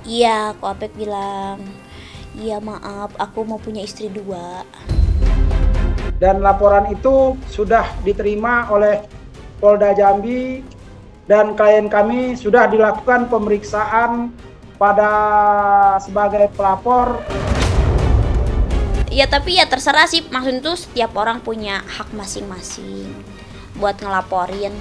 Iya, kok Apek bilang, iya maaf, aku mau punya istri dua. Dan laporan itu sudah diterima oleh Polda Jambi dan klien kami sudah dilakukan pemeriksaan pada sebagai pelapor. Ya tapi ya terserah sih, maksudnya tuh setiap orang punya hak masing-masing buat ngelaporin.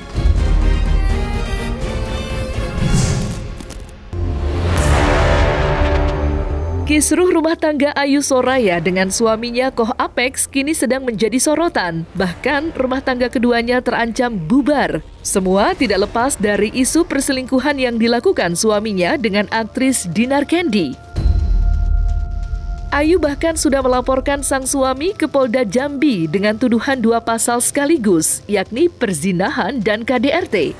Kisruh rumah tangga Ayu Soraya dengan suaminya Koh Apex kini sedang menjadi sorotan. Bahkan rumah tangga keduanya terancam bubar. Semua tidak lepas dari isu perselingkuhan yang dilakukan suaminya dengan aktris Dinar Candy. Ayu bahkan sudah melaporkan sang suami ke Polda Jambi dengan tuduhan 2 pasal sekaligus, yakni perzinahan dan KDRT.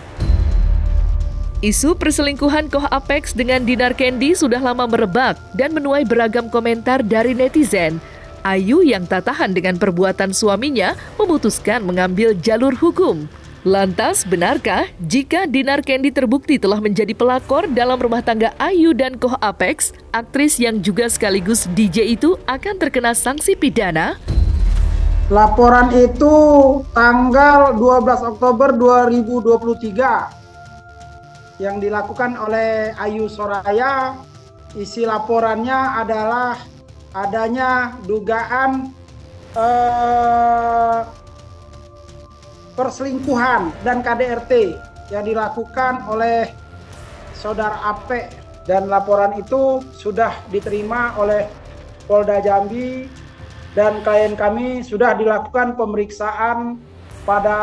Isu perselingkuhan Koh Apex dengan Dinar Candy sudah lama merebak dan menuai beragam komentar dari netizen. Ayu yang tak tahan dengan perbuatan suaminya memutuskan mengambil jalur hukum. Lantas, benarkah jika Dinar Candy terbukti telah menjadi pelakor dalam rumah tangga Ayu dan Koh Apex, aktris yang juga sekaligus DJ itu akan terkena sanksi pidana? Laporan itu tanggal 12 Oktober 2023 yang dilakukan oleh Ayu Soraya. Isi laporannya adalah adanya dugaan perselingkuhan dan KDRT yang dilakukan oleh saudara Apek, dan laporan itu sudah diterima oleh Polda Jambi dan klien kami sudah dilakukan pemeriksaan pada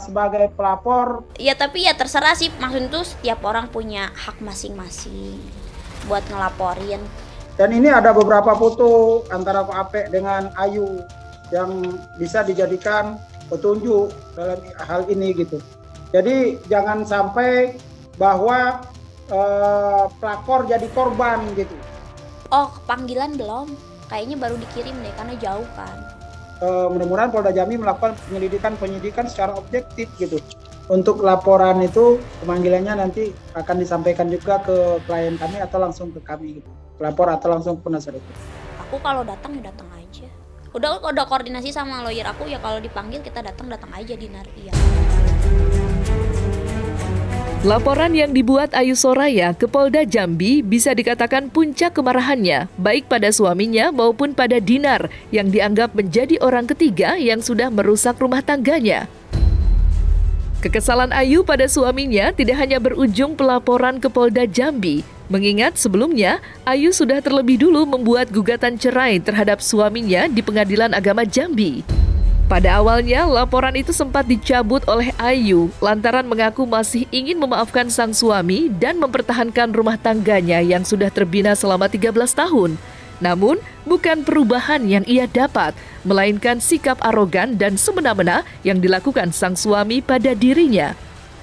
sebagai pelapor. Ya tapi ya terserah sih, maksudnya tuh setiap orang punya hak masing-masing buat ngelaporin. Dan ini ada beberapa foto antara Koh Apek dengan Ayu yang bisa dijadikan petunjuk dalam hal ini gitu. Jadi jangan sampai bahwa pelakor jadi korban gitu. Oh, panggilan belum? Kayaknya baru dikirim deh karena jauh kan. Mudah-mudahan Polda Jambi melakukan penyidikan secara objektif gitu. Untuk laporan itu pemanggilannya nanti akan disampaikan juga ke klien kami atau langsung ke kami gitu. Pelapor atau langsung ke penasihat hukum. Aku kalau datang ya datang aja. Udah koordinasi sama lawyer aku, ya kalau dipanggil kita datang aja Dinar. Iya. Laporan yang dibuat Ayu Soraya ke Polda Jambi bisa dikatakan puncak kemarahannya, baik pada suaminya maupun pada Dinar yang dianggap menjadi orang ketiga yang sudah merusak rumah tangganya. Kekesalan Ayu pada suaminya tidak hanya berujung pelaporan ke Polda Jambi, mengingat sebelumnya Ayu sudah terlebih dulu membuat gugatan cerai terhadap suaminya di Pengadilan Agama Jambi. Pada awalnya, laporan itu sempat dicabut oleh Ayu lantaran mengaku masih ingin memaafkan sang suami dan mempertahankan rumah tangganya yang sudah terbina selama 13 tahun. Namun, bukan perubahan yang ia dapat, melainkan sikap arogan dan semena-mena yang dilakukan sang suami pada dirinya.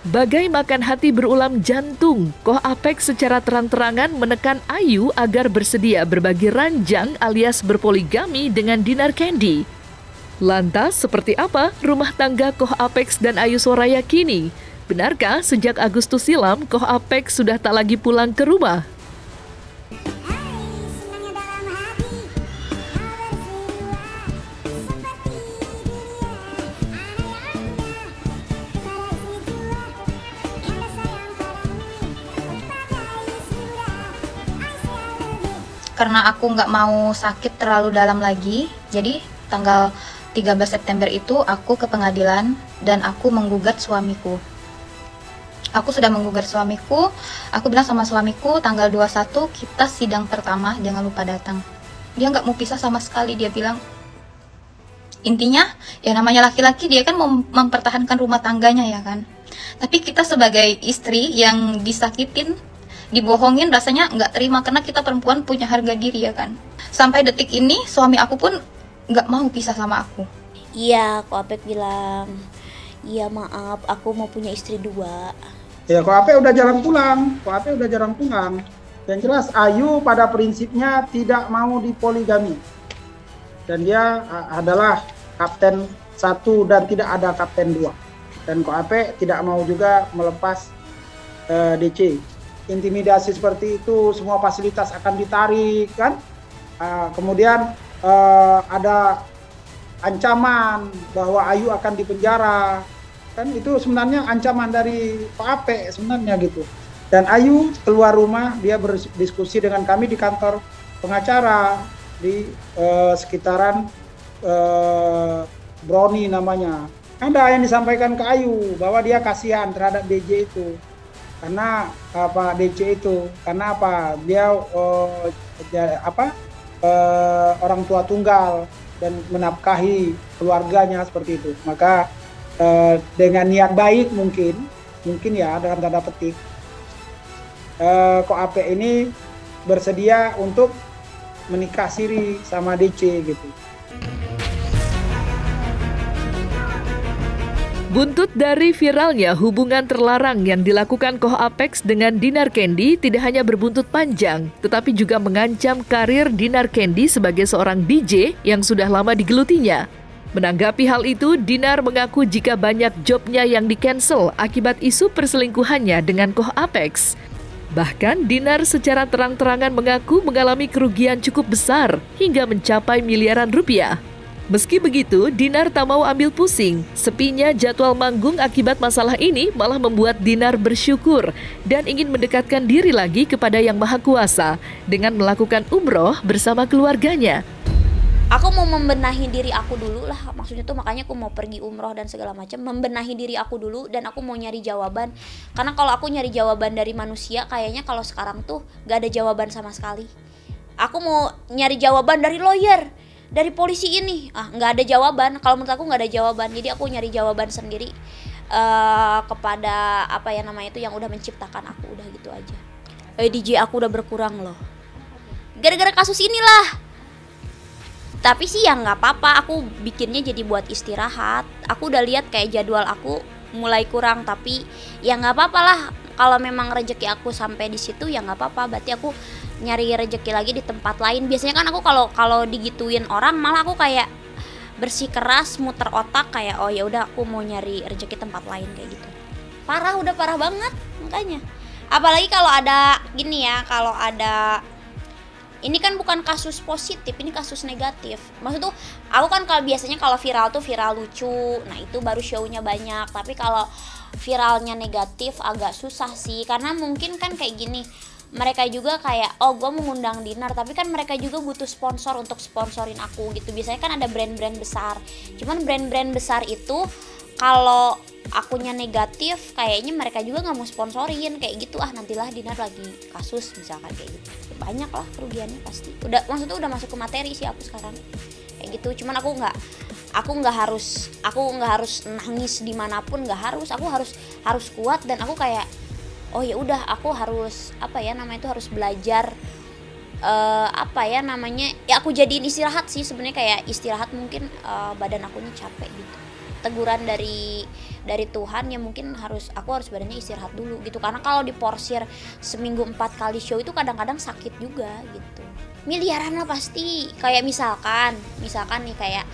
Bagai makan hati berulam jantung, Koh Apex secara terang-terangan menekan Ayu agar bersedia berbagi ranjang alias berpoligami dengan Dinar Candy. Lantas, seperti apa rumah tangga Koh Apex dan Ayu Soraya kini? Benarkah sejak Agustus silam Koh Apex sudah tak lagi pulang ke rumah? Karena aku nggak mau sakit terlalu dalam lagi, jadi tanggal 13 September itu aku ke pengadilan dan aku menggugat suamiku. Aku sudah menggugat suamiku, aku bilang sama suamiku tanggal 21 kita sidang pertama, jangan lupa datang. Dia nggak mau pisah sama sekali, dia bilang, intinya ya namanya laki-laki dia kan mempertahankan rumah tangganya ya kan. Tapi kita sebagai istri yang disakitin, dibohongin rasanya nggak terima karena kita perempuan punya harga diri ya kan. Sampai detik ini suami aku pun nggak mau pisah sama aku. Iya, kok Apek bilang, iya maaf, aku mau punya istri dua. Ya, Koh Apek udah jarang pulang. Yang jelas Ayu pada prinsipnya tidak mau dipoligami. Dan dia adalah kapten 1 dan tidak ada kapten 2. Dan Koh Apek tidak mau juga melepas DC. intimidasi seperti itu, semua fasilitas akan ditarik kan. Kemudian ada ancaman bahwa Ayu akan dipenjara, kan itu sebenarnya ancaman dari Pak Ape sebenarnya gitu. Dan Ayu keluar rumah, dia berdiskusi dengan kami di kantor pengacara di sekitaran Broni namanya. Ada yang disampaikan ke Ayu bahwa dia kasihan terhadap DJ itu. Karena apa, DC itu karena apa, dia orang tua tunggal dan menafkahi keluarganya seperti itu. Maka dengan niat baik mungkin ya, dalam tanda petik, Ko Ape ini bersedia untuk menikah siri sama DC gitu. Buntut dari viralnya hubungan terlarang yang dilakukan Koh Apex dengan Dinar Candy tidak hanya berbuntut panjang, tetapi juga mengancam karir Dinar Candy sebagai seorang DJ yang sudah lama digelutinya. Menanggapi hal itu, Dinar mengaku jika banyak jobnya yang di-cancel akibat isu perselingkuhannya dengan Koh Apex. Bahkan Dinar secara terang-terangan mengaku mengalami kerugian cukup besar hingga mencapai miliaran rupiah. Meski begitu, Dinar tak mau ambil pusing. Sepinya jadwal manggung akibat masalah ini malah membuat Dinar bersyukur dan ingin mendekatkan diri lagi kepada Yang Maha Kuasa dengan melakukan umroh bersama keluarganya. Aku mau membenahi diri aku dulu lah, maksudnya tuh makanya aku mau pergi umroh dan segala macam, membenahi diri aku dulu, dan aku mau nyari jawaban. Karena kalau aku nyari jawaban dari manusia, kayaknya kalau sekarang tuh gak ada jawaban sama sekali. Aku mau nyari jawaban dari lawyer, dari polisi ini, nggak ada jawaban. Kalau menurut aku nggak ada jawaban, jadi aku nyari jawaban sendiri kepada apa ya namanya itu yang udah menciptakan aku, udah gitu aja. DJ aku udah berkurang loh, gara-gara kasus inilah. Tapi sih ya nggak apa-apa, aku bikinnya jadi buat istirahat. Aku udah lihat kayak jadwal aku mulai kurang, tapi ya nggak apa-apa lah. Kalau memang rezeki aku sampai di situ ya nggak apa-apa, berarti aku nyari rezeki lagi di tempat lain. Biasanya kan aku kalau digituin orang malah aku kayak bersikeras, muter otak kayak oh ya udah aku mau nyari rezeki tempat lain kayak gitu. Parah, udah parah banget makanya. Apalagi kalau ada gini ya, kalau ada ini kan bukan kasus positif, ini kasus negatif. Maksud tuh aku kan kalau biasanya kalau viral tuh viral lucu, nah itu baru show-nya banyak. Tapi kalau viralnya negatif agak susah sih, karena mungkin kan kayak gini, mereka juga kayak oh gue mengundang Dinar, tapi kan mereka juga butuh sponsor untuk sponsorin aku gitu. Biasanya kan ada brand-brand besar, cuman brand-brand besar itu kalau akunya negatif kayaknya mereka juga nggak mau sponsorin kayak gitu. Nantilah Dinar lagi kasus misalkan kayak gitu, banyak lah kerugiannya pasti. Udah maksudnya udah masuk ke materi sih aku sekarang kayak gitu. Cuman aku nggak harus nangis dimanapun, nggak harus. Aku harus kuat, dan aku kayak oh ya udah aku harus harus belajar ya aku jadiin istirahat sih sebenarnya, kayak istirahat mungkin badan akunya capek gitu. Teguran dari Tuhan ya, mungkin aku harus badannya istirahat dulu gitu. Karena kalau diporsir seminggu 4 kali show itu kadang-kadang sakit juga gitu. Miliaran lah pasti. Kayak misalkan nih kayak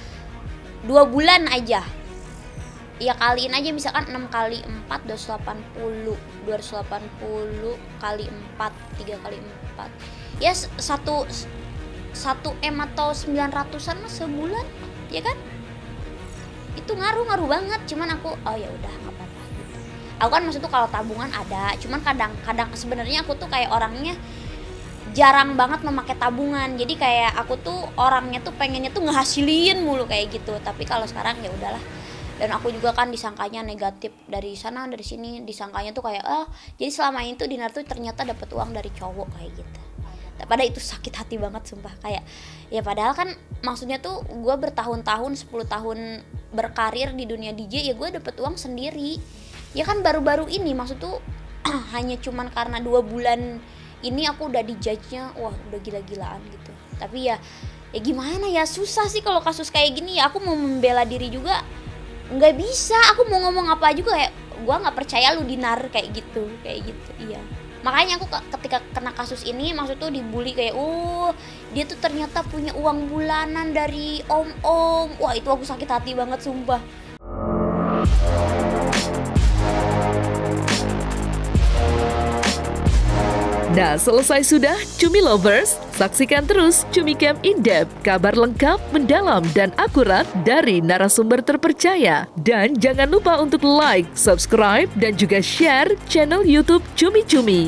2 bulan aja ya kaliin aja, misalkan 6 kali 4 280 kali 4 3 kali 4 ya 1 M atau 900-an mah sebulan ya kan. Itu ngaruh banget. Cuman aku oh ya udah nggak apa-apa gitu. Aku kan maksud tuh kalau tabungan ada, cuman kadang-kadang sebenarnya aku tuh kayak orangnya jarang banget memakai tabungan. Jadi kayak aku tuh orangnya tuh pengennya tuh ngehasilin mulu kayak gitu. Tapi kalau sekarang ya udahlah. Dan aku juga kan disangkanya negatif dari sana dari sini, disangkanya tuh kayak jadi selama ini tuh Dinar tuh ternyata dapat uang dari cowok kayak gitu. Padahal itu sakit hati banget sumpah, kayak ya padahal kan maksudnya tuh gue bertahun-tahun 10 tahun berkarir di dunia DJ, ya gue dapet uang sendiri ya kan. Baru-baru ini maksud tuh hanya cuman karena 2 bulan ini aku udah dijudge-nya wah udah gila-gilaan gitu. Tapi ya gimana ya, susah sih kalau kasus kayak gini ya. Aku mau membela diri juga nggak bisa, aku mau ngomong apa juga kayak gue nggak percaya lu Dinar kayak gitu iya. Makanya aku ketika kena kasus ini maksud tuh dibully kayak dia tuh ternyata punya uang bulanan dari om-om. Wah itu aku sakit hati banget sumpah. Nah, selesai sudah Cumi Lovers? Saksikan terus Cumi Camp In-Depth, kabar lengkap, mendalam, dan akurat dari narasumber terpercaya. Dan jangan lupa untuk like, subscribe, dan juga share channel YouTube Cumi Cumi.